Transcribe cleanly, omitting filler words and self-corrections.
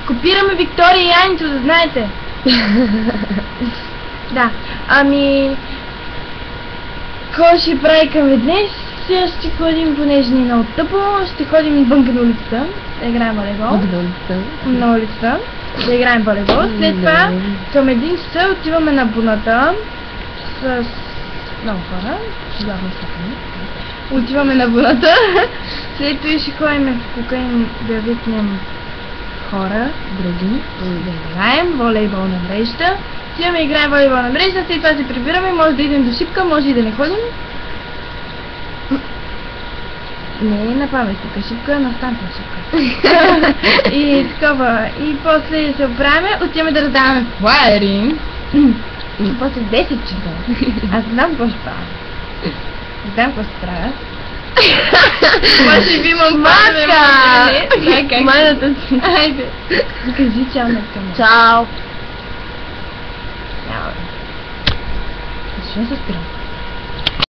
Копираме Виктория и Анито, да знаете. Да, ами... Кой ще правим днес? Сега ще ходим, понеже ни е много тъпо, ще ходим вънка на улицата, да играем волейбол. На улицата, да играем волейбол. След това, към 1 часа отиваме на буната с много хора. Отиваме на буната. След това ще ходим в кокаин да викнем хора, други, да играем волейбол на мрежата. Отиваме да играем волейбол на мрежата, след това се прибираме, може да идем до шипка, може и да не ходим. Не на паметника шипка, на станция шипка. И такова. И после се оправяме, отиваме да раздаваме флаери. После 10 часа. Аз знам какво ще правя. Знам какво ще правя. Може би имам Маска! Майната си. Айде. Кажи чао на камера. Чао! Чао. Защо се спирам?